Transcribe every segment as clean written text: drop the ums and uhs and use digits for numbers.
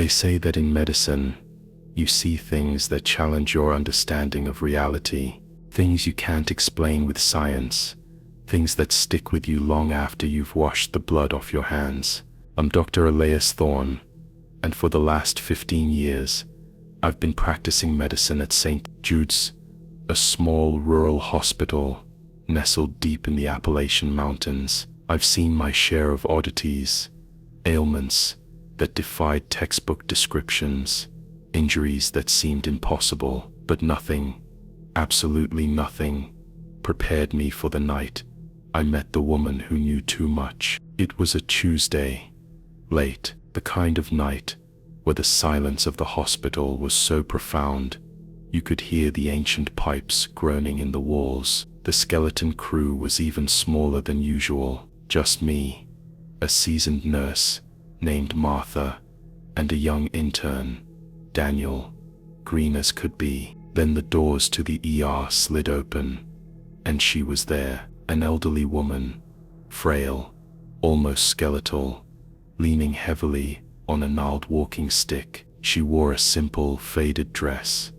They say that in medicine, you see things that challenge your understanding of reality, things you can't explain with science, things that stick with you long after you've washed the blood off your hands. I'm Dr. Elias Thorne, and for the last 15 years, I've been practicing medicine at St. Jude's, a small rural hospital nestled deep in the Appalachian Mountains. I've seen my share of oddities, ailments that defied textbook descriptions, injuries that seemed impossible, but nothing, absolutely nothing, prepared me for the night I met the woman who knew too much. It was a Tuesday, late, the kind of night where the silence of the hospital was so profound you could hear the ancient pipes groaning in the walls. The skeleton crew was even smaller than usual, just me, a seasoned nurse named Martha, and a young intern, Daniel, green as could be. Then the doors to the ER slid open, and she was there, an elderly woman, frail, almost skeletal, leaning heavily on a gnarled walking stick. She wore a simple, faded dress,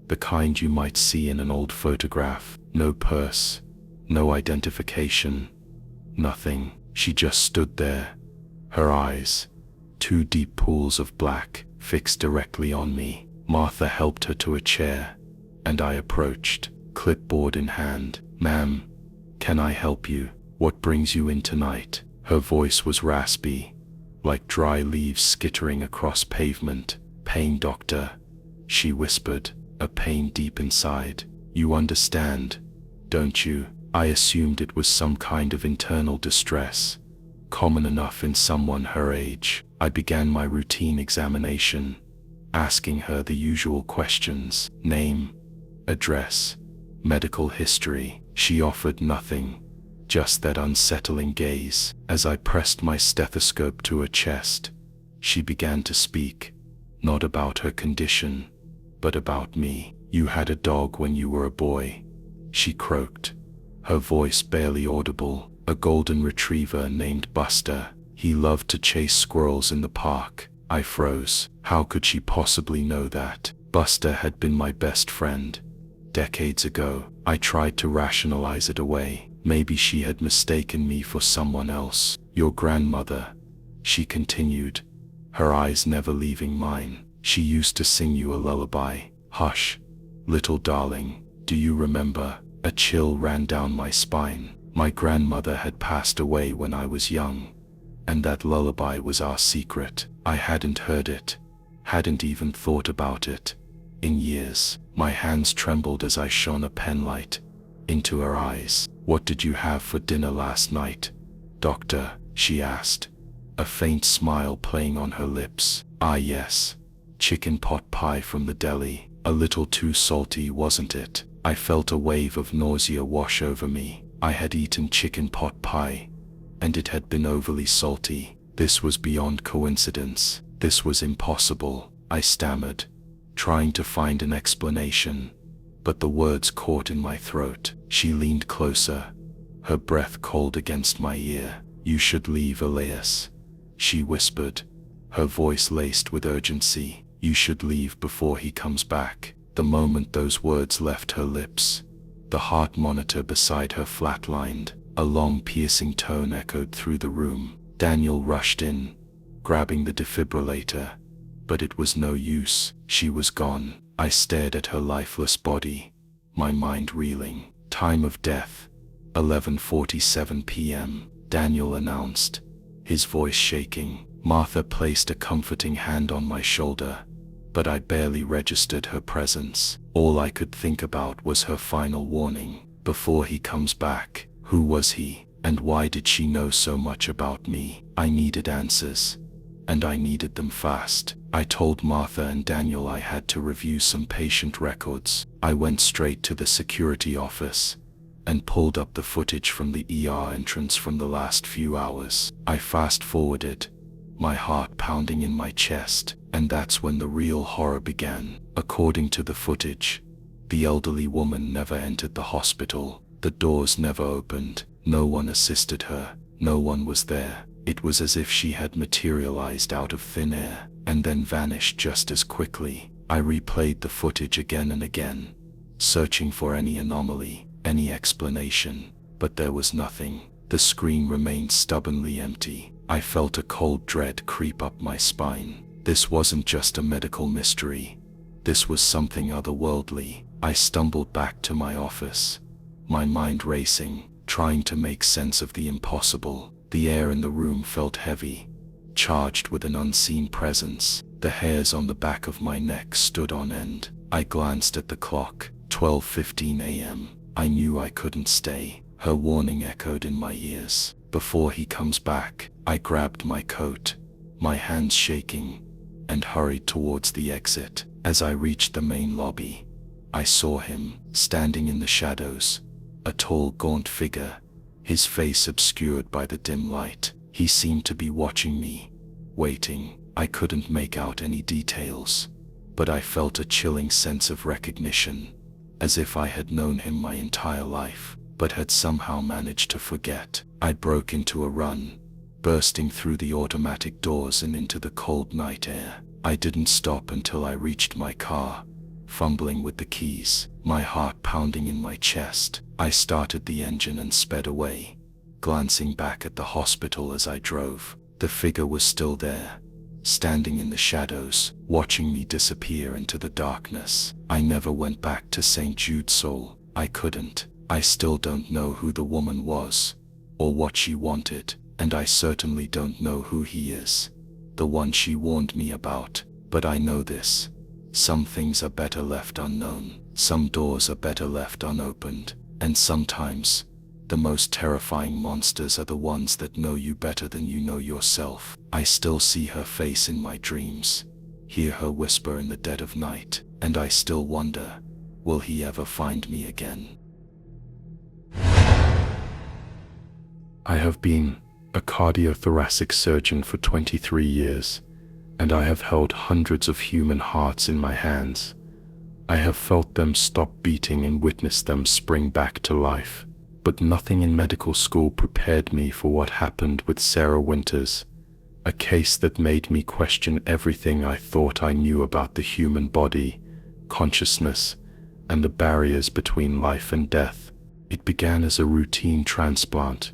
the kind you might see in an old photograph. No purse, no identification, nothing. She just stood there, her eyes, two deep pools of black, fixed directly on me. Martha helped her to a chair, and I approached, clipboard in hand. "Ma'am, can I help you? What brings you in tonight?" Her voice was raspy, like dry leaves skittering across pavement. "Pain, doctor," she whispered, a pain deep inside. "You understand, don't you?" I assumed it was some kind of internal distress, common enough in someone her age. I began my routine examination, asking her the usual questions: name, address, medical history. She offered nothing, just that unsettling gaze. As I pressed my stethoscope to her chest, she began to speak, not about her condition, but about me. "You had a dog when you were a boy," she croaked, her voice barely audible. "A golden retriever named Buster. He loved to chase squirrels in the park." I froze. How could she possibly know that? Buster had been my best friend decades ago. I tried to rationalize it away. Maybe she had mistaken me for someone else. "Your grandmother," she continued, her eyes never leaving mine. "She used to sing you a lullaby. Hush, little darling, do you remember?" A chill ran down my spine. My grandmother had passed away when I was young, and that lullaby was our secret. I hadn't heard it, hadn't even thought about it, in years. My hands trembled as I shone a penlight into her eyes. "What did you have for dinner last night, doctor?" she asked, a faint smile playing on her lips. "Ah yes, chicken pot pie from the deli. A little too salty, wasn't it?" I felt a wave of nausea wash over me. I had eaten chicken pot pie, and it had been overly salty. This was beyond coincidence. This was impossible, I stammered, trying to find an explanation, but the words caught in my throat. She leaned closer, her breath cold against my ear. "You should leave, Elias," she whispered, her voice laced with urgency. "You should leave before he comes back." The moment those words left her lips, the heart monitor beside her flatlined. A long piercing tone echoed through the room. Daniel rushed in, grabbing the defibrillator, but it was no use. She was gone. I stared at her lifeless body, my mind reeling. "Time of death, 11:47 p.m., Daniel announced, his voice shaking. Martha placed a comforting hand on my shoulder, but I barely registered her presence. All I could think about was her final warning. "Before he comes back." Who was he, and why did she know so much about me? I needed answers, and I needed them fast. I told Martha and Daniel I had to review some patient records. I went straight to the security office and pulled up the footage from the ER entrance from the last few hours. I fast-forwarded, my heart pounding in my chest, and that's when the real horror began. According to the footage, the elderly woman never entered the hospital. The doors never opened. No one assisted her. No one was there. It was as if she had materialized out of thin air. and then vanished just as quickly. I replayed the footage again and again, searching for any anomaly, any explanation, but there was nothing. The screen remained stubbornly empty. I felt a cold dread creep up my spine. This wasn't just a medical mystery. This was something otherworldly. I stumbled back to my office, my mind racing, trying to make sense of the impossible. The air in the room felt heavy, charged with an unseen presence. The hairs on the back of my neck stood on end. I glanced at the clock, 12:15 a.m. I knew I couldn't stay. Her warning echoed in my ears. Before he comes back, I grabbed my coat, my hands shaking, and hurried towards the exit. As I reached the main lobby, I saw him, standing in the shadows, a tall, gaunt figure, his face obscured by the dim light. He seemed to be watching me, waiting. I couldn't make out any details, but I felt a chilling sense of recognition, as if I had known him my entire life, but had somehow managed to forget. I broke into a run, bursting through the automatic doors and into the cold night air. I didn't stop until I reached my car, fumbling with the keys, my heart pounding in my chest. I started the engine and sped away, glancing back at the hospital as I drove. The figure was still there, standing in the shadows, watching me disappear into the darkness. I never went back to St. Jude's Soul. I couldn't. I still don't know who the woman was, or what she wanted, and I certainly don't know who he is, the one she warned me about. But I know this: some things are better left unknown, some doors are better left unopened, and sometimes the most terrifying monsters are the ones that know you better than you know yourself. I still see her face in my dreams, hear her whisper in the dead of night, and I still wonder, will he ever find me again? I have been a cardiothoracic surgeon for 23 years, and I have held hundreds of human hearts in my hands. I have felt them stop beating and witnessed them spring back to life. But nothing in medical school prepared me for what happened with Sarah Winters, a case that made me question everything I thought I knew about the human body, consciousness, and the barriers between life and death. It began as a routine transplant,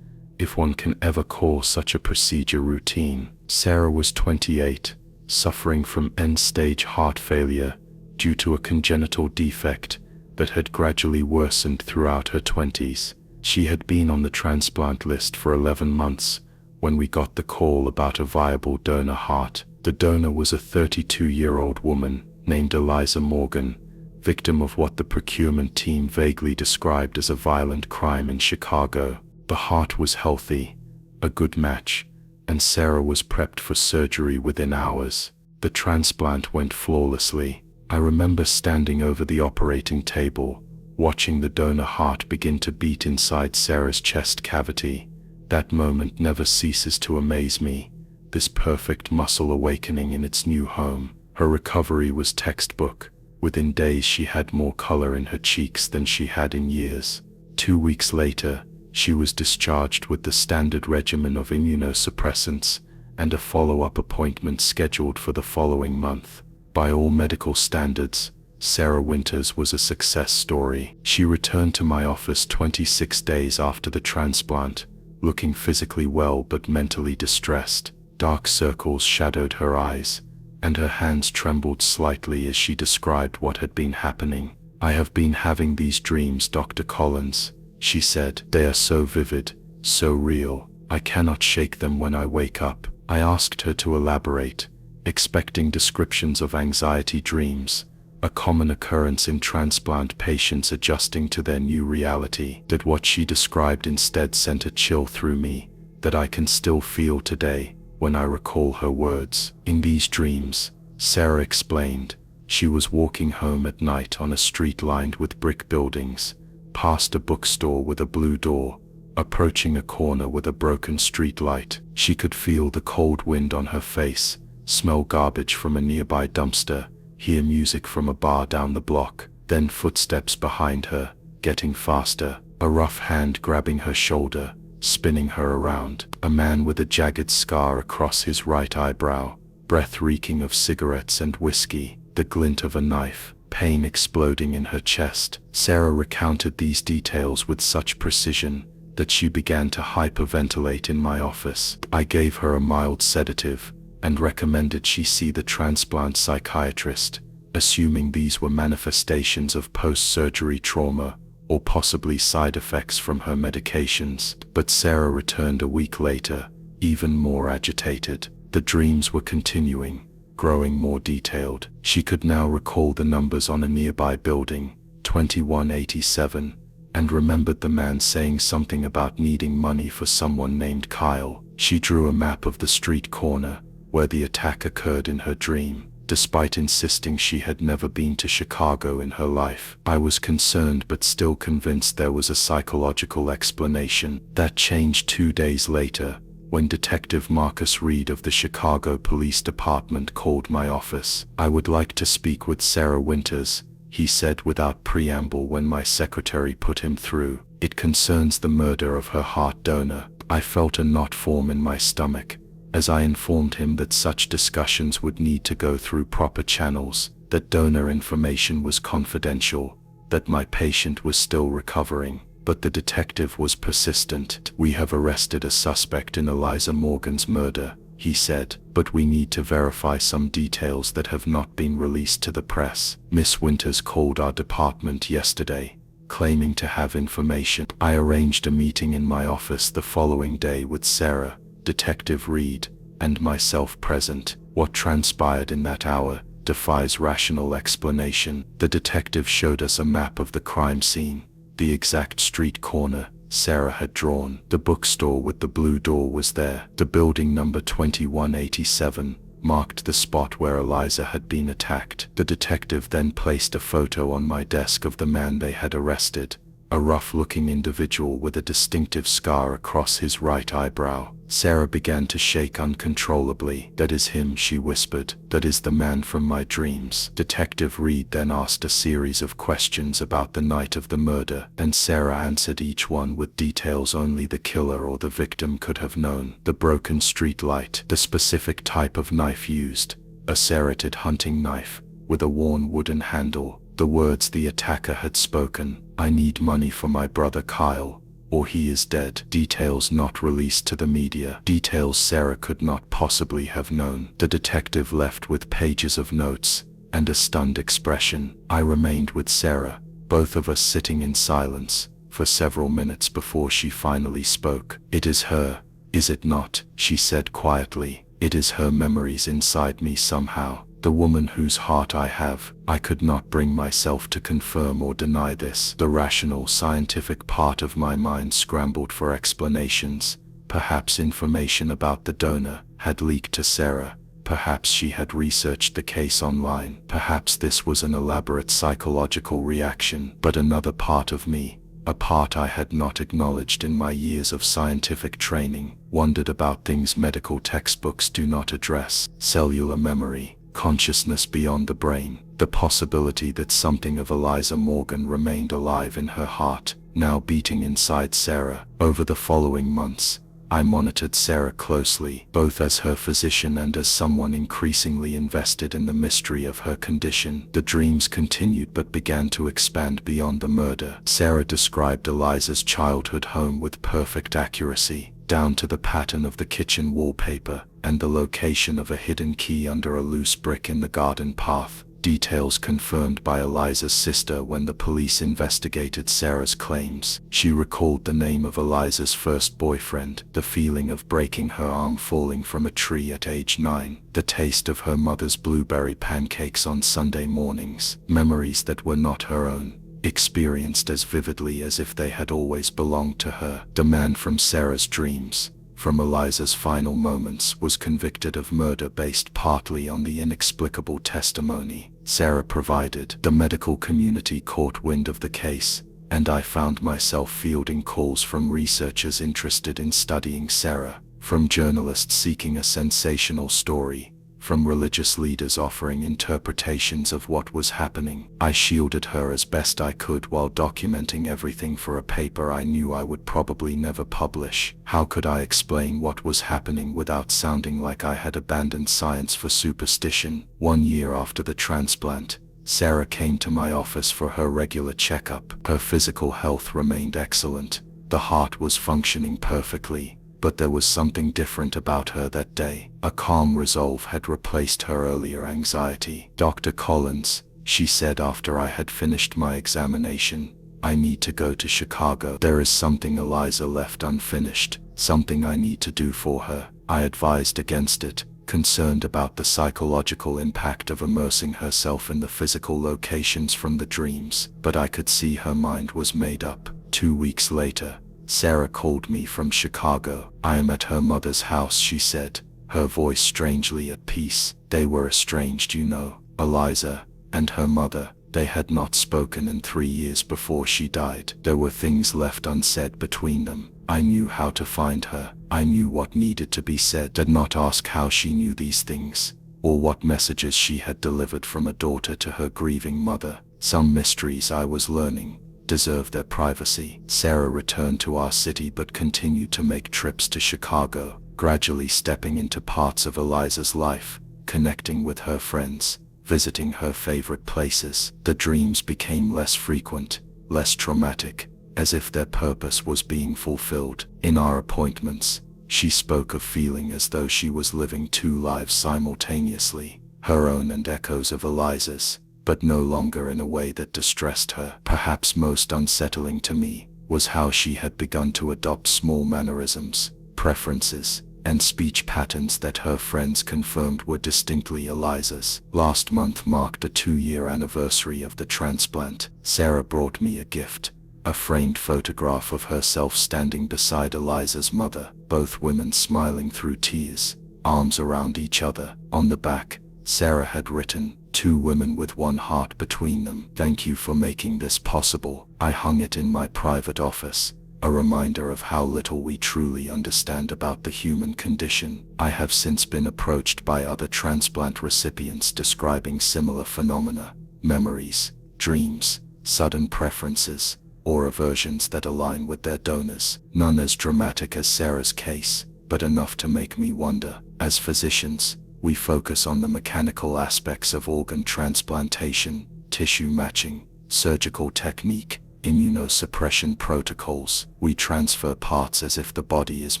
if one can ever call such a procedure routine. Sarah was 28, suffering from end-stage heart failure due to a congenital defect that had gradually worsened throughout her 20s. She had been on the transplant list for 11 months when we got the call about a viable donor heart. The donor was a 32-year-old woman named Eliza Morgan, victim of what the procurement team vaguely described as a violent crime in Chicago. The heart was healthy, a good match, and Sarah was prepped for surgery within hours. The transplant went flawlessly. I remember standing over the operating table, watching the donor heart begin to beat inside Sarah's chest cavity. That moment never ceases to amaze me, this perfect muscle awakening in its new home. Her recovery was textbook. Within days she had more color in her cheeks than she had in years. 2 weeks later, she was discharged with the standard regimen of immunosuppressants and a follow-up appointment scheduled for the following month. By all medical standards, Sarah Winters was a success story. She returned to my office 26 days after the transplant, looking physically well but mentally distressed. Dark circles shadowed her eyes, and her hands trembled slightly as she described what had been happening. "I have been having these dreams, Dr. Collins," she said. "They are so vivid, so real. I cannot shake them when I wake up." I asked her to elaborate, expecting descriptions of anxiety dreams, a common occurrence in transplant patients adjusting to their new reality. That what she described instead sent a chill through me that I can still feel today when I recall her words. "In these dreams," Sarah explained, "she was walking home at night on a street lined with brick buildings, past a bookstore with a blue door, approaching a corner with a broken street light. She could feel the cold wind on her face, smell garbage from a nearby dumpster, hear music from a bar down the block, then footsteps behind her, getting faster, a rough hand grabbing her shoulder, spinning her around. A man with a jagged scar across his right eyebrow, breath reeking of cigarettes and whiskey, the glint of a knife, pain exploding in her chest. Sarah recounted these details with such precision that she began to hyperventilate in my office. I gave her a mild sedative and recommended she see the transplant psychiatrist, assuming these were manifestations of post-surgery trauma or possibly side effects from her medications. But Sarah returned a week later, even more agitated. The dreams were continuing, growing more detailed. She could now recall the numbers on a nearby building, 2187, and remembered the man saying something about needing money for someone named Kyle. She drew a map of the street corner where the attack occurred in her dream, despite insisting she had never been to Chicago in her life. I was concerned but still convinced there was a psychological explanation. That changed 2 days later, when Detective Marcus Reed of the Chicago Police Department called my office. "I would like to speak with Sarah Winters," he said without preamble when my secretary put him through. "It concerns the murder of her heart donor." I felt a knot form in my stomach as I informed him that such discussions would need to go through proper channels, that donor information was confidential, that my patient was still recovering. But the detective was persistent. "We have arrested a suspect in Eliza Morgan's murder," he said, "but we need to verify some details that have not been released to the press. Miss Winters called our department yesterday, claiming to have information." I arranged a meeting in my office the following day with Sarah, Detective Reed, and myself present. What transpired in that hour defies rational explanation. The detective showed us a map of the crime scene, the exact street corner Sarah had drawn. The bookstore with the blue door was there. The building number 2187 marked the spot where Eliza had been attacked. The detective then placed a photo on my desk of the man they had arrested, a rough-looking individual with a distinctive scar across his right eyebrow. Sarah began to shake uncontrollably. "That is him," she whispered. "That is the man from my dreams." Detective Reed then asked a series of questions about the night of the murder, and Sarah answered each one with details only the killer or the victim could have known. The broken street light, the specific type of knife used, a serrated hunting knife with a worn wooden handle, the words the attacker had spoken, "I need money for my brother Kyle, or he is dead." Details not released to the media. Details Sarah could not possibly have known. The detective left with pages of notes and a stunned expression. I remained with Sarah, both of us sitting in silence, for several minutes before she finally spoke. "It is her, is it not?" she said quietly. "It is her memories inside me somehow. The woman whose heart I have." I could not bring myself to confirm or deny this. The rational, scientific part of my mind scrambled for explanations. Perhaps information about the donor had leaked to Sarah. Perhaps she had researched the case online. Perhaps this was an elaborate psychological reaction. But another part of me, a part I had not acknowledged in my years of scientific training, wondered about things medical textbooks do not address: cellular memory, consciousness beyond the brain, the possibility that something of Eliza Morgan remained alive in her heart, now beating inside Sarah. Over the following months, I monitored Sarah closely, both as her physician and as someone increasingly invested in the mystery of her condition. The dreams continued but began to expand beyond the murder. Sarah described Eliza's childhood home with perfect accuracy, down to the pattern of the kitchen wallpaper and the location of a hidden key under a loose brick in the garden path. Details confirmed by Eliza's sister when the police investigated Sarah's claims. She recalled the name of Eliza's first boyfriend, the feeling of breaking her arm falling from a tree at age 9, the taste of her mother's blueberry pancakes on Sunday mornings, memories that were not her own, experienced as vividly as if they had always belonged to her. The man from Sarah's dreams, from Eliza's final moments, was convicted of murder based partly on the inexplicable testimony Sarah provided. The medical community caught wind of the case, and I found myself fielding calls from researchers interested in studying Sarah, from journalists seeking a sensational story, from religious leaders offering interpretations of what was happening. I shielded her as best I could while documenting everything for a paper I knew I would probably never publish. How could I explain what was happening without sounding like I had abandoned science for superstition? 1 year after the transplant, Sarah came to my office for her regular checkup. Her physical health remained excellent. The heart was functioning perfectly. But there was something different about her that day. A calm resolve had replaced her earlier anxiety. "Dr. Collins," she said after I had finished my examination, "I need to go to Chicago. There is something Eliza left unfinished, something I need to do for her." I advised against it, concerned about the psychological impact of immersing herself in the physical locations from the dreams. But I could see her mind was made up. 2 weeks later, Sarah called me from Chicago. "I am at her mother's house," she said, her voice strangely at peace. They were estranged, you know, Eliza and her mother. They had not spoken in 3 years before she died. There were things left unsaid between them. I knew how to find her. I knew what needed to be said. Did not ask how she knew these things, or what messages she had delivered from a daughter to her grieving mother. Some mysteries I was learning deserve their privacy. Sarah returned to our city but continued to make trips to Chicago, gradually stepping into parts of Eliza's life, connecting with her friends, visiting her favorite places. The dreams became less frequent, less traumatic, as if their purpose was being fulfilled. In our appointments, she spoke of feeling as though she was living 2 lives simultaneously, her own and echoes of Eliza's, but no longer in a way that distressed her. Perhaps most unsettling to me was how she had begun to adopt small mannerisms, preferences, and speech patterns that her friends confirmed were distinctly Eliza's. Last month marked a 2-year anniversary of the transplant. Sarah brought me a gift, a framed photograph of herself standing beside Eliza's mother, both women smiling through tears, arms around each other. On the back, Sarah had written, "2 women with 1 heart between them. Thank you for making this possible." I hung it in my private office, a reminder of how little we truly understand about the human condition. I have since been approached by other transplant recipients describing similar phenomena: memories, dreams, sudden preferences, or aversions that align with their donors. None as dramatic as Sarah's case, but enough to make me wonder. As physicians, we focus on the mechanical aspects of organ transplantation, tissue matching, surgical technique, immunosuppression protocols. We transfer parts as if the body is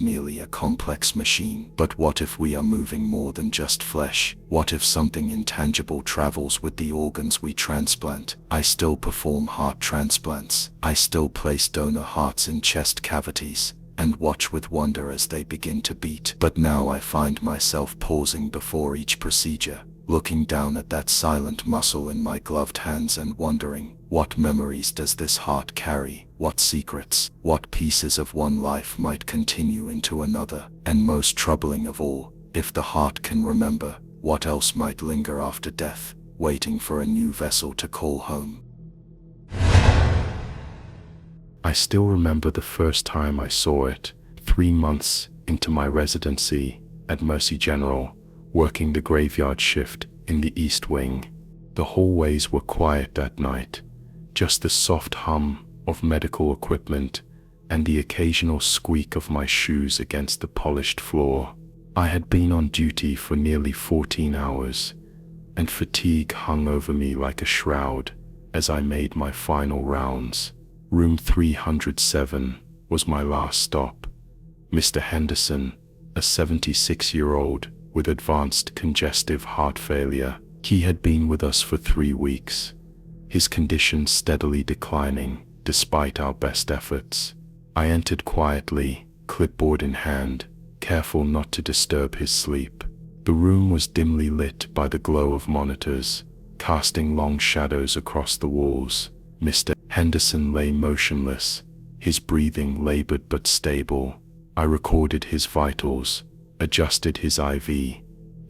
merely a complex machine. But what if we are moving more than just flesh? What if something intangible travels with the organs we transplant? I still perform heart transplants. I still place donor hearts in chest cavities, and watch with wonder as they begin to beat. But now I find myself pausing before each procedure, looking down at that silent muscle in my gloved hands and wondering, what memories does this heart carry? What secrets, what pieces of one life might continue into another? And most troubling of all, if the heart can remember, what else might linger after death, waiting for a new vessel to call home? I still remember the first time I saw it, 3 months into my residency at Mercy General, working the graveyard shift in the East Wing. The hallways were quiet that night, just the soft hum of medical equipment and the occasional squeak of my shoes against the polished floor. I had been on duty for nearly 14 hours, and fatigue hung over me like a shroud as I made my final rounds. Room 307 was my last stop. Mr. Henderson, a 76-year-old with advanced congestive heart failure. He had been with us for 3 weeks, his condition steadily declining despite our best efforts. I entered quietly, clipboard in hand, careful not to disturb his sleep. The room was dimly lit by the glow of monitors, casting long shadows across the walls. Mr. Henderson lay motionless, his breathing labored but stable. I recorded his vitals, adjusted his IV,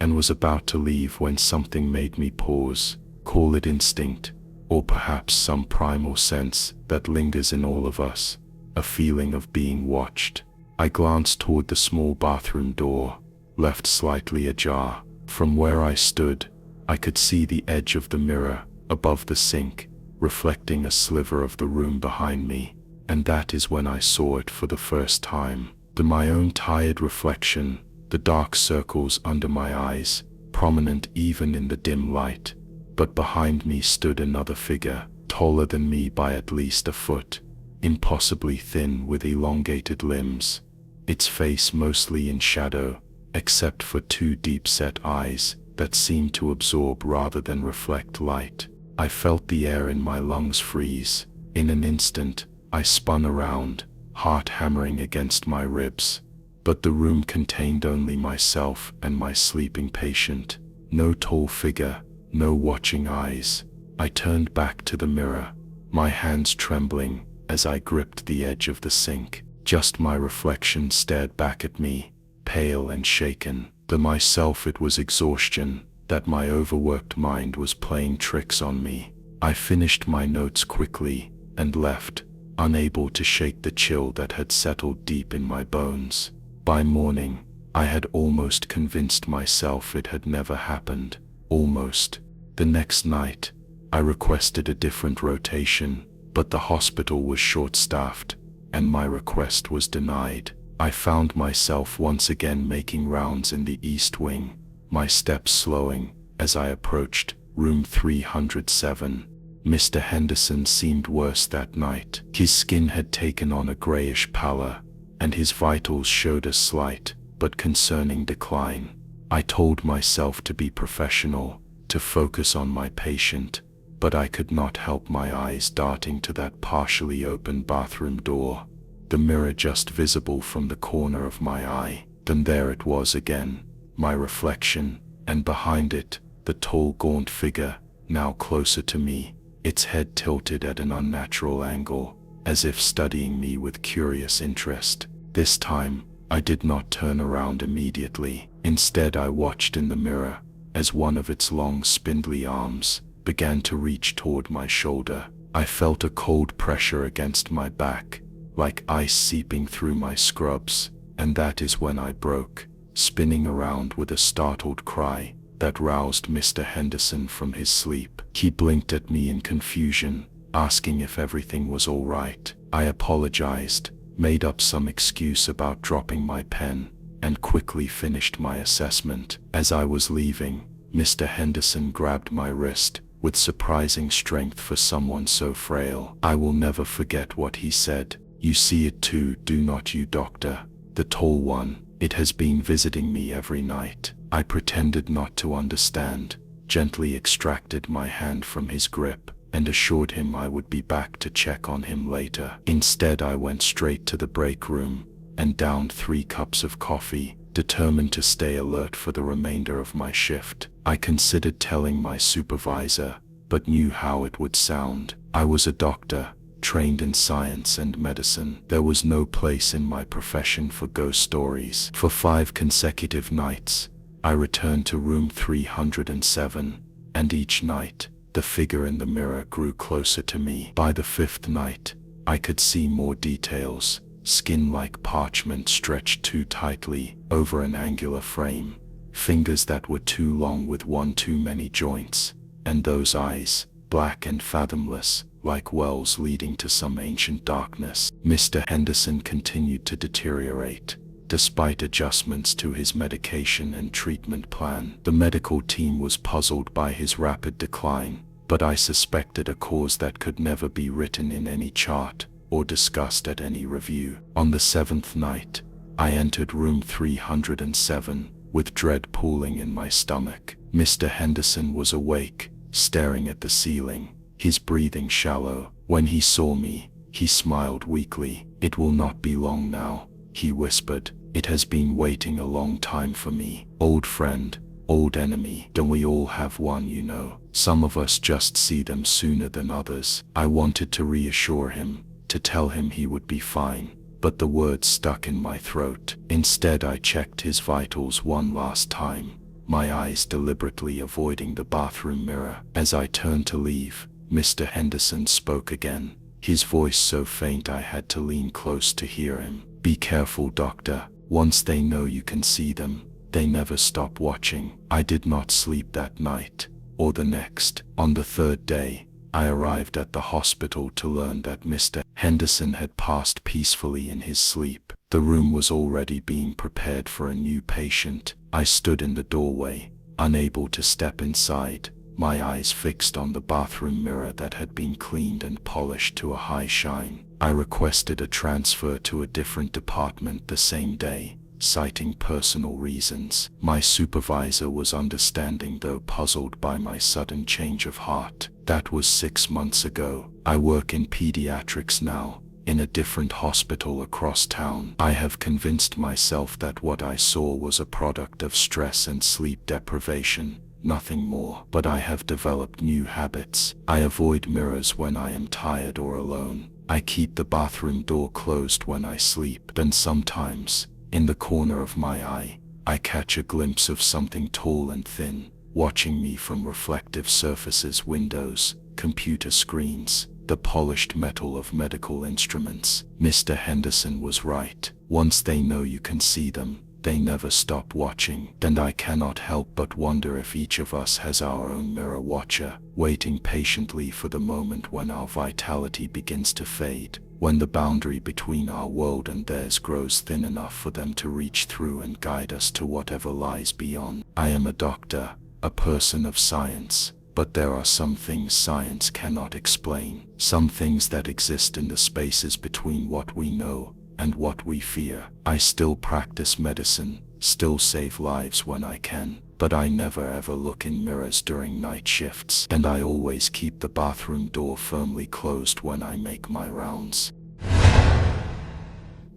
and was about to leave when something made me pause. Call it instinct, or perhaps some primal sense that lingers in all of us, a feeling of being watched. I glanced toward the small bathroom door, left slightly ajar, From where I stood, I could see the edge of the mirror above the sink, reflecting a sliver of the room behind me, and that is when I saw it for the first time. My own tired reflection, the dark circles under my eyes, prominent even in the dim light. But behind me stood another figure, taller than me by at least a foot, impossibly thin with elongated limbs, its face mostly in shadow, except for two deep-set eyes that seemed to absorb rather than reflect light. I felt the air in my lungs freeze. In an instant, I spun around, heart hammering against my ribs. But the room contained only myself and my sleeping patient. No tall figure, no watching eyes. I turned back to the mirror, my hands trembling as I gripped the edge of the sink. Just my reflection stared back at me, pale and shaken. To myself it was exhaustion, that my overworked mind was playing tricks on me. I finished my notes quickly and left, unable to shake the chill that had settled deep in my bones. By morning, I had almost convinced myself it had never happened. Almost. The next night, I requested a different rotation, but the hospital was short-staffed, and my request was denied. I found myself once again making rounds in the East Wing, my steps slowing as I approached room 307. Mr. Henderson seemed worse that night. His skin had taken on a grayish pallor, and his vitals showed a slight but concerning decline. I told myself to be professional, to focus on my patient, but I could not help my eyes darting to that partially open bathroom door, the mirror just visible from the corner of my eye. Then there it was again, my reflection, and behind it, the tall gaunt figure, now closer to me, its head tilted at an unnatural angle, as if studying me with curious interest. This time, I did not turn around immediately. Instead, I watched in the mirror, as one of its long spindly arms began to reach toward my shoulder. I felt a cold pressure against my back, like ice seeping through my scrubs, and that is when I broke, spinning around with a startled cry that roused Mr. Henderson from his sleep. He blinked at me in confusion, asking if everything was all right. I apologized, made up some excuse about dropping my pen, and quickly finished my assessment. As I was leaving, Mr. Henderson grabbed my wrist with surprising strength for someone so frail. I will never forget what he said. "You see it too, do not you, doctor? The tall one, it has been visiting me every night." I pretended not to understand, gently extracted my hand from his grip, and assured him I would be back to check on him later. Instead, I went straight to the break room and downed 3 cups of coffee, determined to stay alert for the remainder of my shift. I considered telling my supervisor, but knew how it would sound. I was a doctor, trained in science and medicine. There was no place in my profession for ghost stories. For 5 consecutive nights, I returned to room 307, and each night, the figure in the mirror grew closer to me. By the 5th night, I could see more details. Skin like parchment stretched too tightly over an angular frame, fingers that were too long with one too many joints, and those eyes, black and fathomless, like wells leading to some ancient darkness. Mr. Henderson continued to deteriorate, despite adjustments to his medication and treatment plan. The medical team was puzzled by his rapid decline, but I suspected a cause that could never be written in any chart or discussed at any review. On the 7th night, I entered room 307, with dread pooling in my stomach. Mr. Henderson was awake, staring at the ceiling, his breathing shallow. When he saw me, he smiled weakly. "It will not be long now," he whispered. "It has been waiting a long time for me. Old friend, old enemy. Don't we all have one, you know? Some of us just see them sooner than others." I wanted to reassure him, to tell him he would be fine, but the words stuck in my throat. Instead, I checked his vitals one last time, my eyes deliberately avoiding the bathroom mirror. As I turned to leave, Mr. Henderson spoke again, his voice so faint I had to lean close to hear him. "Be careful, doctor. Once they know you can see them, They never stop watching. I did not sleep that night, or the next. On the third day, I arrived at the hospital to learn that Mr. Henderson had passed peacefully in his sleep. The room was already being prepared for a new patient. I stood in the doorway, unable to step inside, my eyes fixed on the bathroom mirror that had been cleaned and polished to a high shine. I requested a transfer to a different department the same day, citing personal reasons. My supervisor was understanding, though puzzled by my sudden change of heart. That was 6 months ago. I work in pediatrics now, in a different hospital across town. I have convinced myself that what I saw was a product of stress and sleep deprivation, nothing more. But I have developed new habits. I avoid mirrors when I am tired or alone. I keep the bathroom door closed when I sleep. Then sometimes, in the corner of my eye, I catch a glimpse of something tall and thin, watching me from reflective surfaces, windows, computer screens, the polished metal of medical instruments. Mr. Henderson was right. Once they know you can see them, they never stop watching. And I cannot help but wonder if each of us has our own mirror watcher, waiting patiently for the moment when our vitality begins to fade, when the boundary between our world and theirs grows thin enough for them to reach through and guide us to whatever lies beyond. I am a doctor, a person of science, but there are some things science cannot explain, some things that exist in the spaces between what we know and what we fear. I still practice medicine, still save lives when I can, but I never ever look in mirrors during night shifts, and I always keep the bathroom door firmly closed when I make my rounds.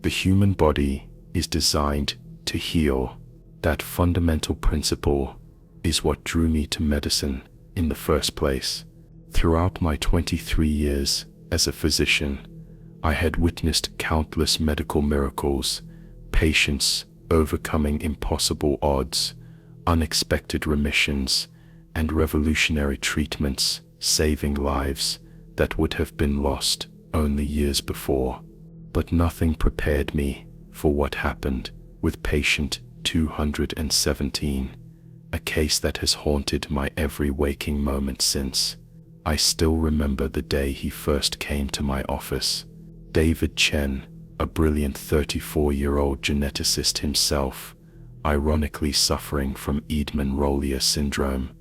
The human body is designed to heal. That fundamental principle is what drew me to medicine in the first place. Throughout my 23 years as a physician, I had witnessed countless medical miracles, patients overcoming impossible odds, unexpected remissions, and revolutionary treatments, saving lives that would have been lost only years before. But nothing prepared me for what happened with patient 217, a case that has haunted my every waking moment since. I still remember the day he first came to my office. David Chen, a brilliant 34-year-old geneticist himself, ironically suffering from Wiedemann-Reuleaux syndrome,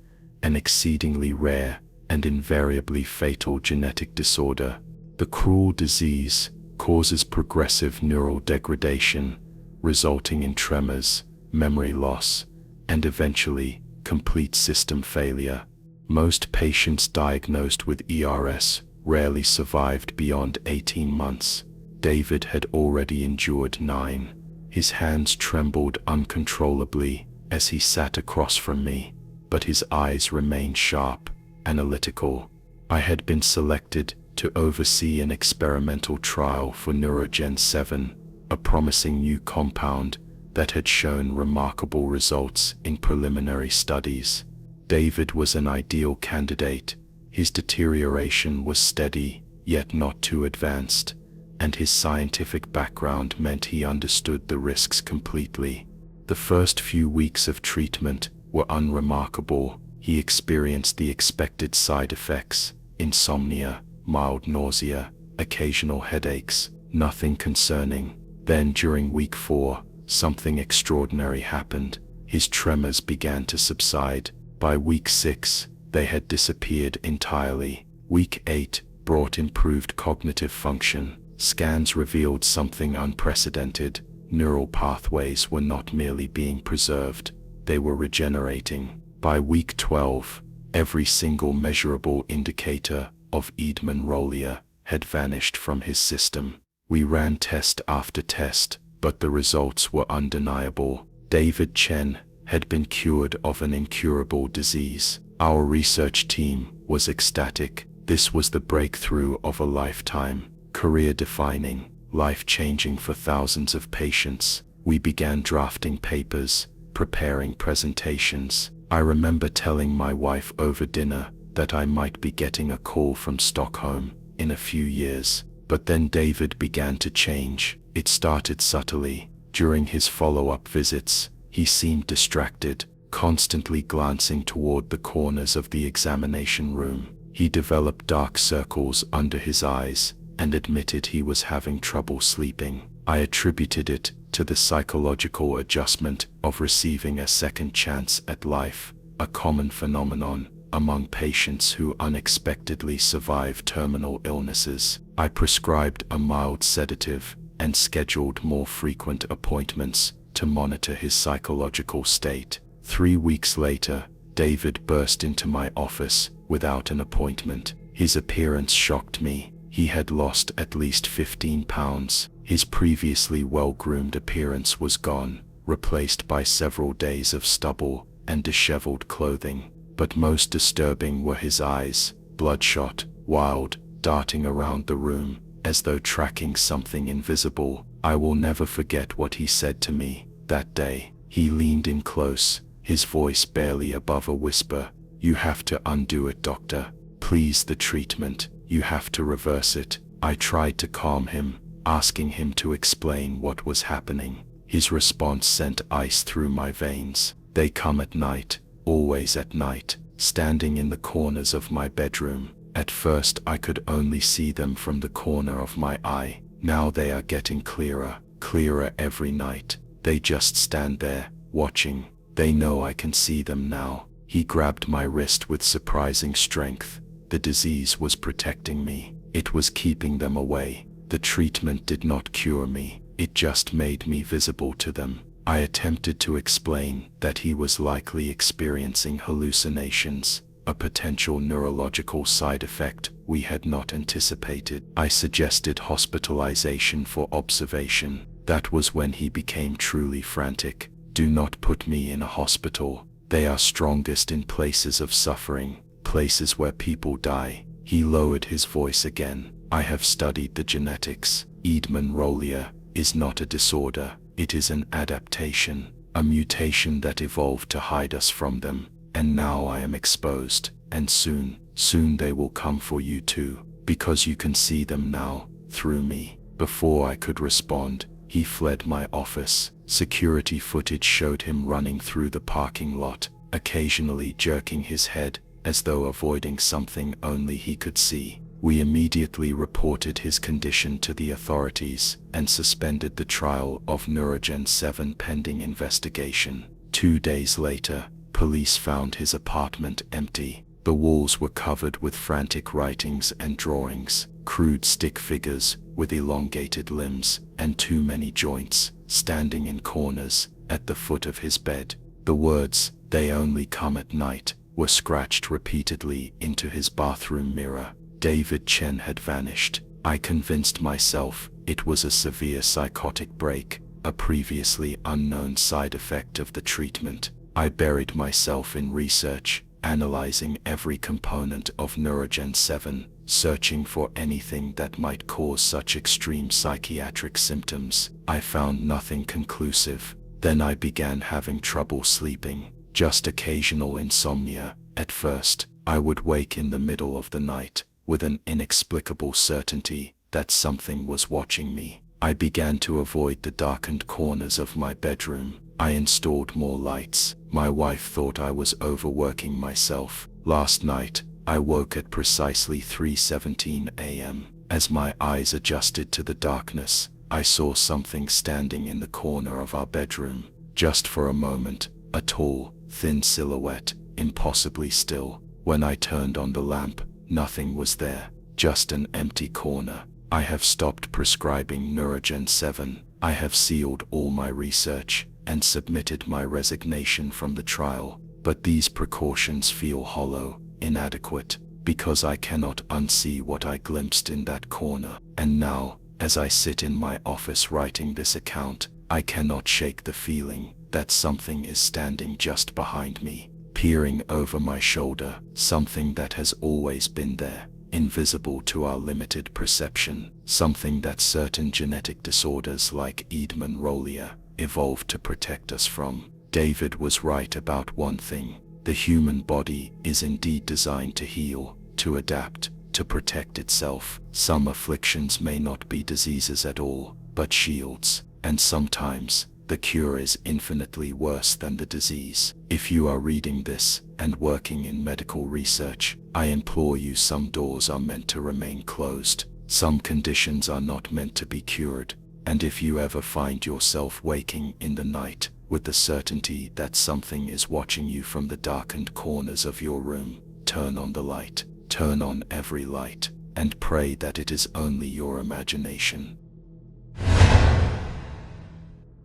an exceedingly rare and invariably fatal genetic disorder. The cruel disease causes progressive neural degradation, resulting in tremors, memory loss, and eventually complete system failure. Most patients diagnosed with ERS rarely survived beyond 18 months. David had already endured 9. His hands trembled uncontrollably as he sat across from me, but his eyes remained sharp, analytical. I had been selected to oversee an experimental trial for Neurogen 7, a promising new compound that had shown remarkable results in preliminary studies. David was an ideal candidate. His deterioration was steady, yet not too advanced, and his scientific background meant he understood the risks completely. The first few weeks of treatment were unremarkable. He experienced the expected side effects: insomnia, mild nausea, occasional headaches, nothing concerning. Then during week 4, something extraordinary happened. His tremors began to subside. By week 6, they had disappeared entirely. Week 8 brought improved cognitive function. Scans revealed something unprecedented. Neural pathways were not merely being preserved, they were regenerating. By week 12, every single measurable indicator of Wiedemann-Reuleaux had vanished from his system. We ran test after test, but the results were undeniable. David Chen had been cured of an incurable disease. Our research team was ecstatic. This was the breakthrough of a lifetime, career-defining, life-changing for thousands of patients. We began drafting papers, preparing presentations. I remember telling my wife over dinner that I might be getting a call from Stockholm in a few years. But then David began to change. It started subtly. During his follow-up visits, He seemed distracted, constantly glancing toward the corners of the examination room. He developed dark circles under his eyes and admitted he was having trouble sleeping. I attributed it to the psychological adjustment of receiving a second chance at life, a common phenomenon among patients who unexpectedly survive terminal illnesses. I prescribed a mild sedative and scheduled more frequent appointments to monitor his psychological state. 3 weeks later, David burst into my office without an appointment. His appearance shocked me. He had lost at least 15 pounds. His previously well-groomed appearance was gone, replaced by several days of stubble and disheveled clothing. But most disturbing were his eyes, bloodshot, wild, darting around the room, as though tracking something invisible. I will never forget what he said to me that day. He leaned in close, his voice barely above a whisper. "You have to undo it, doctor. Please, the treatment. You have to reverse it." I tried to calm him, asking him to explain what was happening. His response sent ice through my veins. "They come at night, always at night, standing in the corners of my bedroom. At first I could only see them from the corner of my eye. Now they are getting clearer, clearer every night. They just stand there, watching. They know I can see them now." He grabbed my wrist with surprising strength. The disease was protecting me. It was keeping them away. The treatment did not cure me. It just made me visible to them. I attempted to explain that he was likely experiencing hallucinations, a potential neurological side effect we had not anticipated. I suggested hospitalization for observation. That was when he became truly frantic. "Do not put me in a hospital. They are strongest in places of suffering, places where people die." He lowered his voice again. "I have studied the genetics. Wiedemann-Roller is not a disorder. It is an adaptation, a mutation that evolved to hide us from them. And now I am exposed, and soon they will come for you too, because you can see them now, through me." Before I could respond, he fled my office. Security footage showed him running through the parking lot, occasionally jerking his head, as though avoiding something only he could see. We immediately reported his condition to the authorities and suspended the trial of Neurogen 7 pending investigation. 2 days later, police found his apartment empty. The walls were covered with frantic writings and drawings, crude stick figures with elongated limbs and too many joints, standing in corners at the foot of his bed. The words, "They only come at night," were scratched repeatedly into his bathroom mirror. David Chen had vanished. I convinced myself it was a severe psychotic break, a previously unknown side effect of the treatment. I buried myself in research, analyzing every component of Neurogen 7, searching for anything that might cause such extreme psychiatric symptoms. I found nothing conclusive. Then I began having trouble sleeping, just occasional insomnia. At first, I would wake in the middle of the night, with an inexplicable certainty that something was watching me. I began to avoid the darkened corners of my bedroom. I installed more lights. My wife thought I was overworking myself. Last night, I woke at precisely 3:17 a.m. As my eyes adjusted to the darkness, I saw something standing in the corner of our bedroom. Just for a moment, a tall, thin silhouette, impossibly still. When I turned on the lamp, nothing was there, just an empty corner. I have stopped prescribing Neurogen 7. I have sealed all my research and submitted my resignation from the trial. But these precautions feel hollow, inadequate, because I cannot unsee what I glimpsed in that corner. And now, as I sit in my office writing this account, I cannot shake the feeling that something is standing just behind me, peering over my shoulder, something that has always been there, invisible to our limited perception, something that certain genetic disorders like Wiedemann-Roller evolved to protect us from. David was right about one thing. The human body is indeed designed to heal, to adapt, to protect itself. Some afflictions may not be diseases at all, but shields, and sometimes The cure is infinitely worse than the disease. If you are reading this and working in medical research, I implore you, some doors are meant to remain closed. Some conditions are not meant to be cured. And if you ever find yourself waking in the night with the certainty that something is watching you from the darkened corners of your room, turn on the light, turn on every light, and pray that it is only your imagination.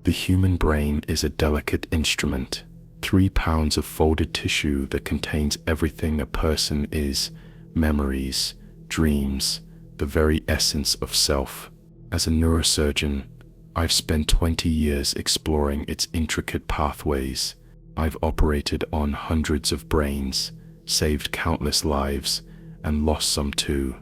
The human brain is a delicate instrument, 3 pounds of folded tissue that contains everything a person is: memories, dreams, the very essence of self. As a neurosurgeon, I've spent 20 years exploring its intricate pathways. I've operated on hundreds of brains, saved countless lives, and lost some too.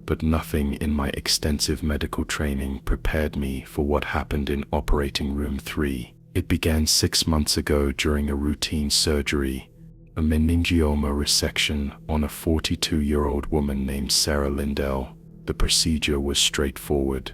But nothing in my extensive medical training prepared me for what happened in operating room 3. It began 6 months ago during a routine surgery, a meningioma resection on a 42-year-old woman named Sarah Lindell. The procedure was straightforward.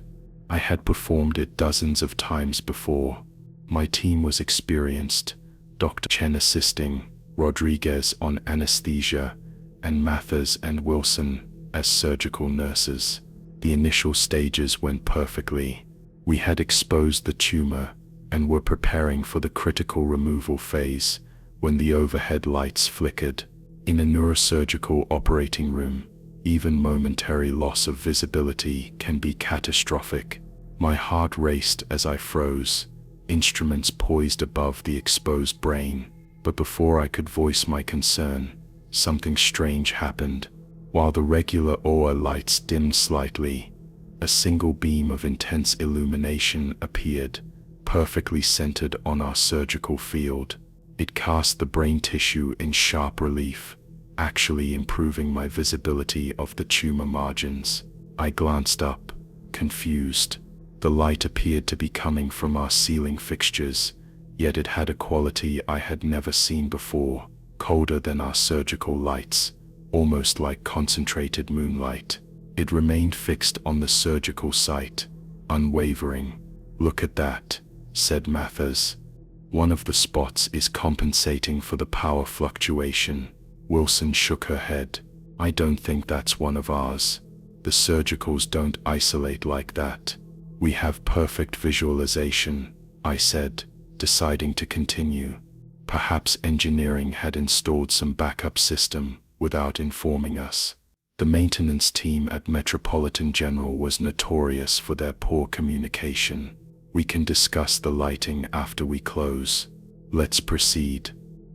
I had performed it dozens of times before. My team was experienced, Dr. Chen assisting, Rodriguez on anesthesia, and Mathers and Wilson as surgical nurses. The initial stages went perfectly. We had exposed the tumor and were preparing for the critical removal phase when the overhead lights flickered. In a neurosurgical operating room, even momentary loss of visibility can be catastrophic. My heart raced as I froze, instruments poised above the exposed brain. But before I could voice my concern, something strange happened. While the regular aura lights dimmed slightly, a single beam of intense illumination appeared, perfectly centered on our surgical field. It cast the brain tissue in sharp relief, actually improving my visibility of the tumor margins. I glanced up, confused. The light appeared to be coming from our ceiling fixtures, yet it had a quality I had never seen before, colder than our surgical lights, almost like concentrated moonlight. It remained fixed on the surgical site, unwavering. "Look at that," said Mathers. "One of the spots is compensating for the power fluctuation." Wilson shook her head. "I don't think that's one of ours. The surgicals don't isolate like that. We have perfect visualization," I said, deciding to continue. Perhaps engineering had installed some backup system without informing us. The maintenance team at Metropolitan General was notorious for their poor communication. "We can discuss the lighting after we close. Let's proceed."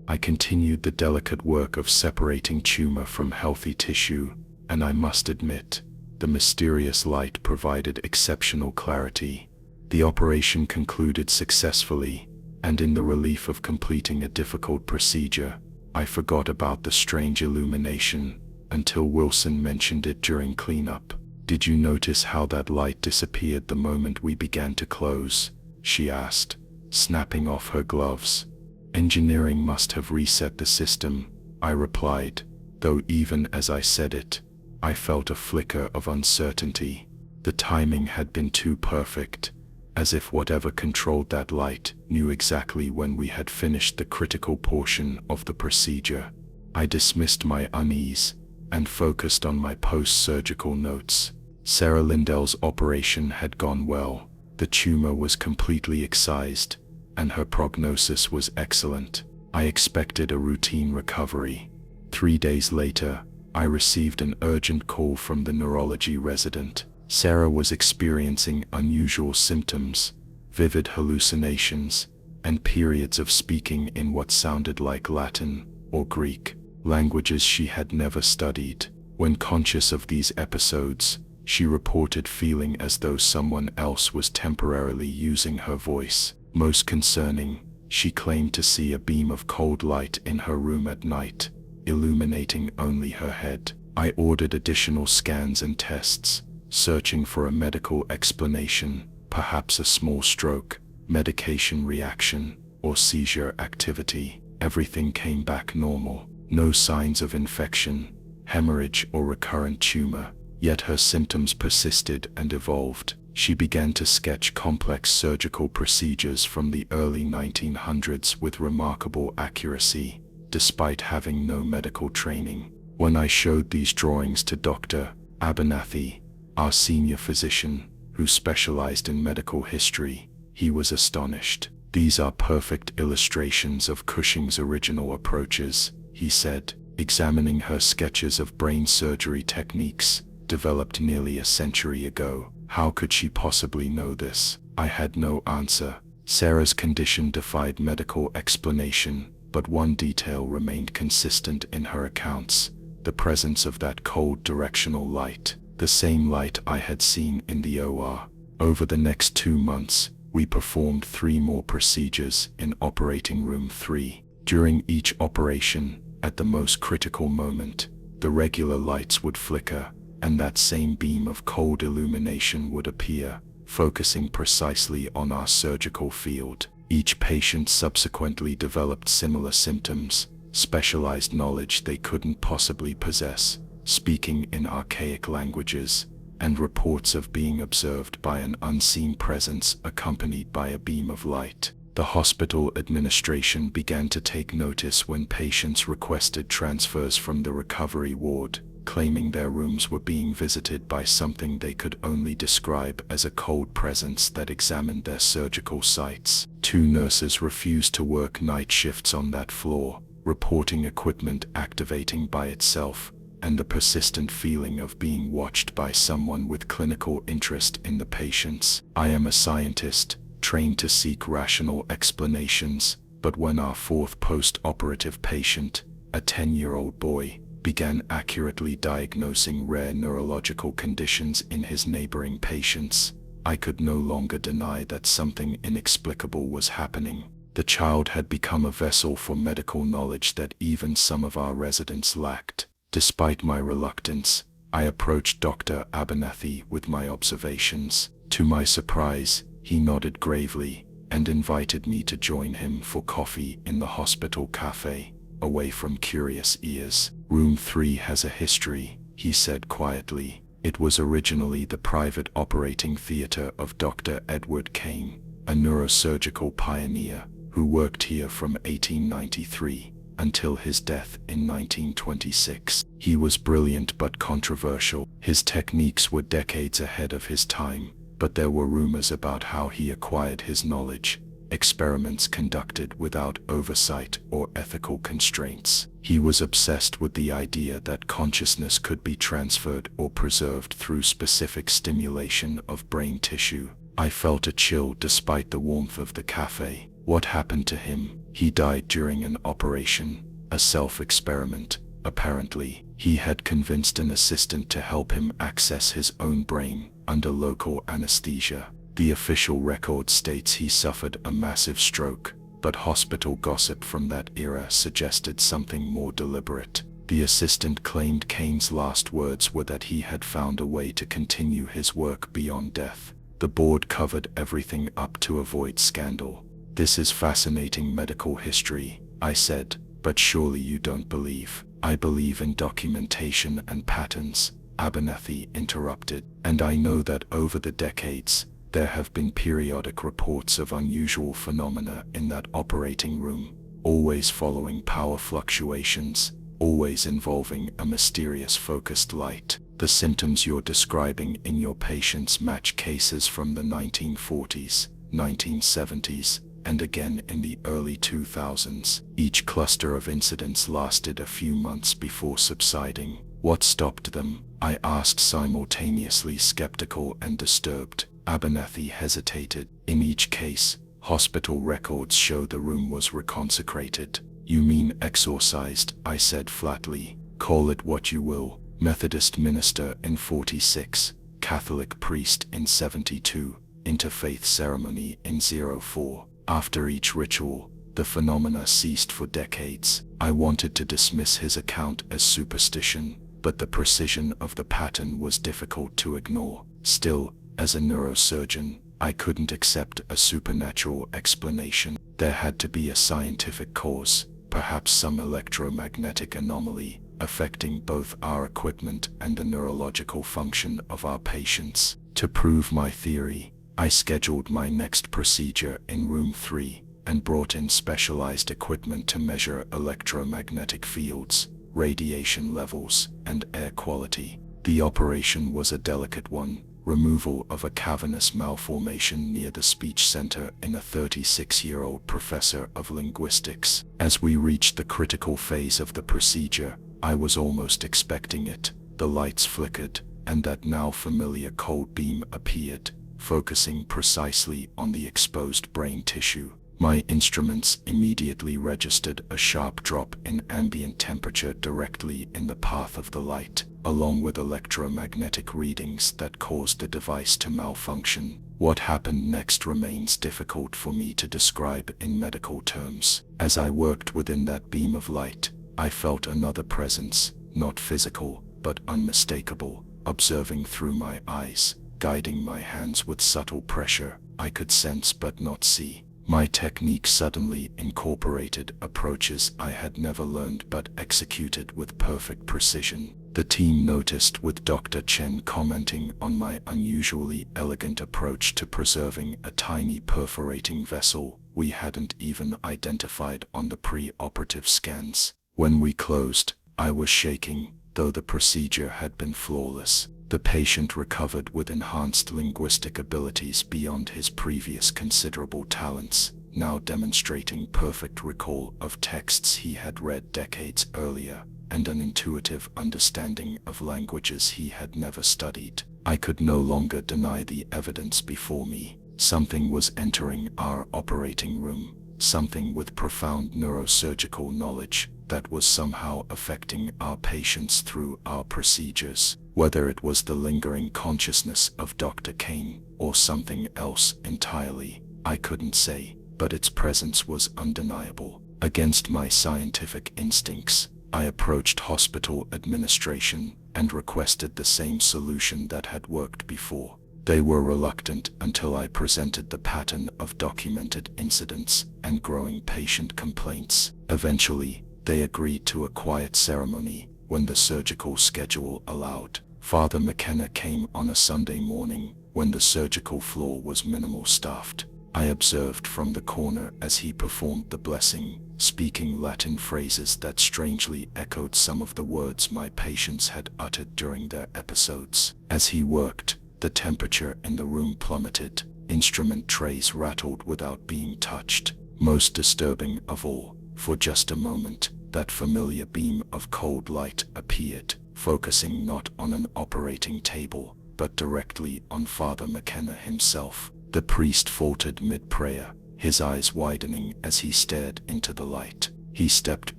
I continued the delicate work of separating tumor from healthy tissue, and I must admit, the mysterious light provided exceptional clarity. The operation concluded successfully, and in the relief of completing a difficult procedure, I forgot about the strange illumination until Wilson mentioned it during cleanup. "Did you notice how that light disappeared the moment we began to close?" she asked, snapping off her gloves. "Engineering must have reset the system," I replied, though even as I said it, I felt a flicker of uncertainty. The timing had been too perfect, as if whatever controlled that light knew exactly when we had finished the critical portion of the procedure. I dismissed my unease and focused on my post-surgical notes. Sarah Lindell's operation had gone well. The tumor was completely excised, and her prognosis was excellent. I expected a routine recovery. 3 days later, I received an urgent call from the neurology resident. Sarah was experiencing unusual symptoms, vivid hallucinations, and periods of speaking in what sounded like Latin or Greek, languages she had never studied. When conscious of these episodes, she reported feeling as though someone else was temporarily using her voice. Most concerning, she claimed to see a beam of cold light in her room at night, illuminating only her head. I ordered additional scans and tests, searching for a medical explanation, perhaps a small stroke, medication reaction, or seizure activity. Everything came back normal. No signs of infection, hemorrhage, or recurrent tumor, yet her symptoms persisted and evolved. She began to sketch complex surgical procedures from the early 1900s with remarkable accuracy, despite having no medical training. When I showed these drawings to Dr. Abernathy, our senior physician, who specialized in medical history, he was astonished. "These are perfect illustrations of Cushing's original approaches," he said, examining her sketches of brain surgery techniques, developed nearly a century ago. How could she possibly know this? I had no answer. Sarah's condition defied medical explanation, but one detail remained consistent in her accounts: the presence of that cold directional light, the same light I had seen in the OR. Over the next 2 months, we performed 3 more procedures in operating room 3. During each operation, at the most critical moment, the regular lights would flicker, and that same beam of cold illumination would appear, focusing precisely on our surgical field. Each patient subsequently developed similar symptoms, specialized knowledge they couldn't possibly possess, speaking in archaic languages, and reports of being observed by an unseen presence accompanied by a beam of light. The hospital administration began to take notice when patients requested transfers from the recovery ward, claiming their rooms were being visited by something they could only describe as a cold presence that examined their surgical sites. 2 nurses refused to work night shifts on that floor, reporting equipment activating by itself, and the persistent feeling of being watched by someone with clinical interest in the patients. I am a scientist, trained to seek rational explanations, but when our 4th post-operative patient, a 10-year-old boy, began accurately diagnosing rare neurological conditions in his neighboring patients, I could no longer deny that something inexplicable was happening. The child had become a vessel for medical knowledge that even some of our residents lacked. Despite my reluctance, I approached Dr. Abernathy with my observations. To my surprise, he nodded gravely and invited me to join him for coffee in the hospital cafe, away from curious ears. "Room 3 has a history," he said quietly. "It was originally the private operating theater of Dr. Edward Kane, a neurosurgical pioneer who worked here from 1893 until his death in 1926. He was brilliant but controversial. His techniques were decades ahead of his time, but there were rumors about how he acquired his knowledge, experiments conducted without oversight or ethical constraints. He was obsessed with the idea that consciousness could be transferred or preserved through specific stimulation of brain tissue." I felt a chill despite the warmth of the cafe. "What happened to him?" "He died during an operation, a self-experiment, apparently. He had convinced an assistant to help him access his own brain under local anesthesia. The official record states he suffered a massive stroke, but hospital gossip from that era suggested something more deliberate. The assistant claimed Kane's last words were that he had found a way to continue his work beyond death. The board covered everything up to avoid scandal. "This is fascinating medical history," I said, "but surely you don't believe." "I believe in documentation and patterns," Abernathy interrupted, "and I know that over the decades, there have been periodic reports of unusual phenomena in that operating room, always following power fluctuations, always involving a mysterious focused light. The symptoms you're describing in your patients match cases from the 1940s, 1970s, and again in the early 2000s. Each cluster of incidents lasted a few months before subsiding." "What stopped them?" I asked, simultaneously skeptical and disturbed. Abernathy hesitated. "In each case, hospital records show the room was reconsecrated." "You mean exorcised?" I said flatly. "Call it what you will. Methodist minister in 46, Catholic priest in 72, interfaith ceremony in 04. After each ritual, the phenomena ceased for decades." I wanted to dismiss his account as superstition, but the precision of the pattern was difficult to ignore. Still, as a neurosurgeon, I couldn't accept a supernatural explanation. There had to be a scientific cause, perhaps some electromagnetic anomaly, affecting both our equipment and the neurological function of our patients. To prove my theory, I scheduled my next procedure in room 3 and brought in specialized equipment to measure electromagnetic fields, radiation levels, and air quality. The operation was a delicate one, removal of a cavernous malformation near the speech center in a 36-year-old professor of linguistics. As we reached the critical phase of the procedure, I was almost expecting it. The lights flickered, and that now familiar cold beam appeared, focusing precisely on the exposed brain tissue. My instruments immediately registered a sharp drop in ambient temperature directly in the path of the light, along with electromagnetic readings that caused the device to malfunction. What happened next remains difficult for me to describe in medical terms. As I worked within that beam of light, I felt another presence, not physical, but unmistakable, observing through my eyes, guiding my hands with subtle pressure. I could sense but not see. My technique suddenly incorporated approaches I had never learned but executed with perfect precision. The team noticed, with Dr. Chen commenting on my unusually elegant approach to preserving a tiny perforating vessel we hadn't even identified on the pre-operative scans. When we closed, I was shaking, though the procedure had been flawless. The patient recovered with enhanced linguistic abilities beyond his previous considerable talents, now demonstrating perfect recall of texts he had read decades earlier, and an intuitive understanding of languages he had never studied. I could no longer deny the evidence before me. Something was entering our operating room, something with profound neurosurgical knowledge that was somehow affecting our patients through our procedures. Whether it was the lingering consciousness of Dr. Kane or something else entirely, I couldn't say, but its presence was undeniable. Against my scientific instincts, I approached hospital administration and requested the same solution that had worked before. They were reluctant until I presented the pattern of documented incidents and growing patient complaints. Eventually, they agreed to a quiet ceremony when the surgical schedule allowed. Father McKenna came on a Sunday morning when the surgical floor was minimal staffed. I observed from the corner as he performed the blessing, speaking Latin phrases that strangely echoed some of the words my patients had uttered during their episodes. As he worked, the temperature in the room plummeted. Instrument trays rattled without being touched. Most disturbing of all, for just a moment, that familiar beam of cold light appeared, focusing not on an operating table, but directly on Father McKenna himself. The priest faltered mid-prayer, his eyes widening as he stared into the light. He stepped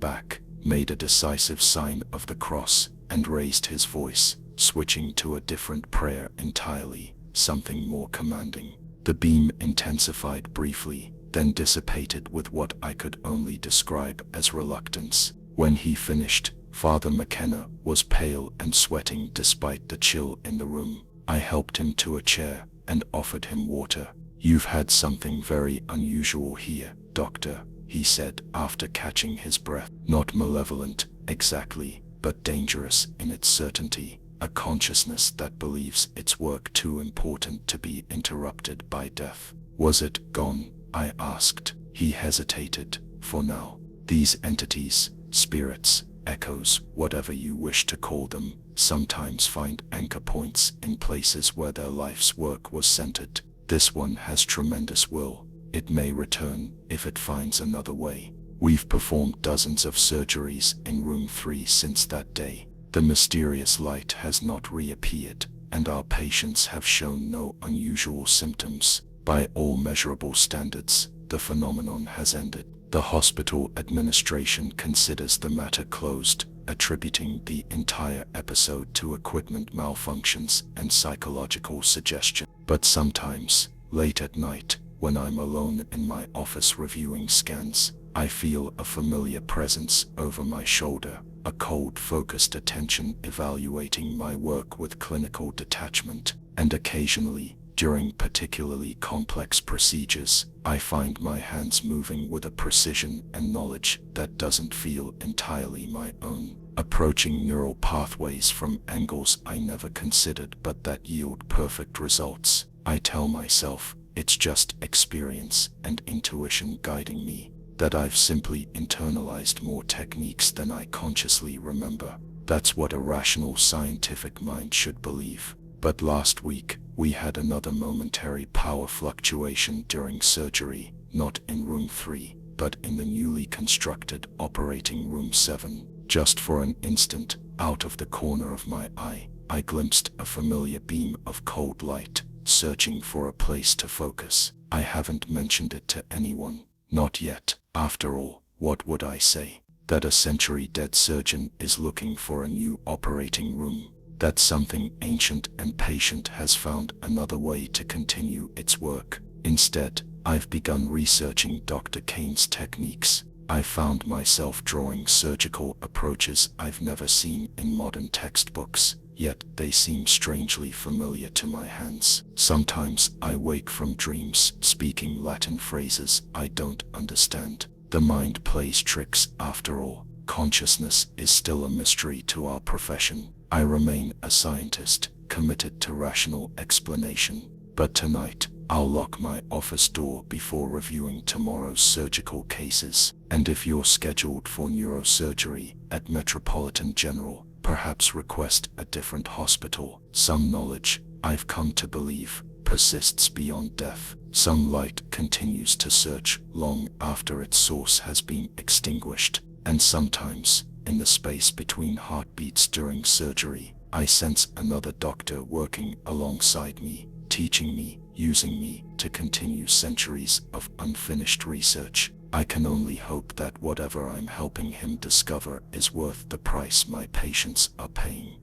back, made a decisive sign of the cross, and raised his voice, switching to a different prayer entirely, something more commanding. The beam intensified briefly, then dissipated with what I could only describe as reluctance. When he finished, Father McKenna was pale and sweating despite the chill in the room. I helped him to a chair and offered him water. "You've had something very unusual here, Doctor," he said after catching his breath. "Not malevolent, exactly, but dangerous in its certainty. A consciousness that believes its work too important to be interrupted by death." "Was it gone?" I asked. He hesitated. "For now. These entities, spirits, echoes, whatever you wish to call them, sometimes find anchor points in places where their life's work was centered. This one has tremendous will. It may return if it finds another way. We've performed dozens of surgeries in room 3 since that day. The mysterious light has not reappeared, and our patients have shown no unusual symptoms. By all measurable standards, the phenomenon has ended." The hospital administration considers the matter closed, attributing the entire episode to equipment malfunctions and psychological suggestion. But sometimes, late at night, when I'm alone in my office reviewing scans, I feel a familiar presence over my shoulder, a cold, focused attention evaluating my work with clinical detachment. And occasionally, During particularly complex procedures, I find my hands moving with a precision and knowledge that doesn't feel entirely my own, approaching neural pathways from angles I never considered but that yield perfect results. I tell myself, it's just experience and intuition guiding me, that I've simply internalized more techniques than I consciously remember. That's what a rational scientific mind should believe. But last week, we had another momentary power fluctuation during surgery, not in room 3, but in the newly constructed operating room 7. Just for an instant, out of the corner of my eye, I glimpsed a familiar beam of cold light, searching for a place to focus. I haven't mentioned it to anyone, not yet. After all, what would I say? That a century-dead surgeon is looking for a new operating room. That something ancient and patient has found another way to continue its work. Instead, I've begun researching Dr. Kane's techniques. I found myself drawing surgical approaches I've never seen in modern textbooks, yet they seem strangely familiar to my hands. Sometimes I wake from dreams speaking Latin phrases I don't understand. The mind plays tricks after all. Consciousness is still a mystery to our profession. I remain a scientist, committed to rational explanation. But tonight, I'll lock my office door before reviewing tomorrow's surgical cases. And if you're scheduled for neurosurgery at Metropolitan General, perhaps request a different hospital. Some knowledge, I've come to believe, persists beyond death. Some light continues to search long after its source has been extinguished. And sometimes, in the space between heartbeats during surgery, I sense another doctor working alongside me, teaching me, using me to continue centuries of unfinished research. I can only hope that whatever I'm helping him discover is worth the price my patients are paying.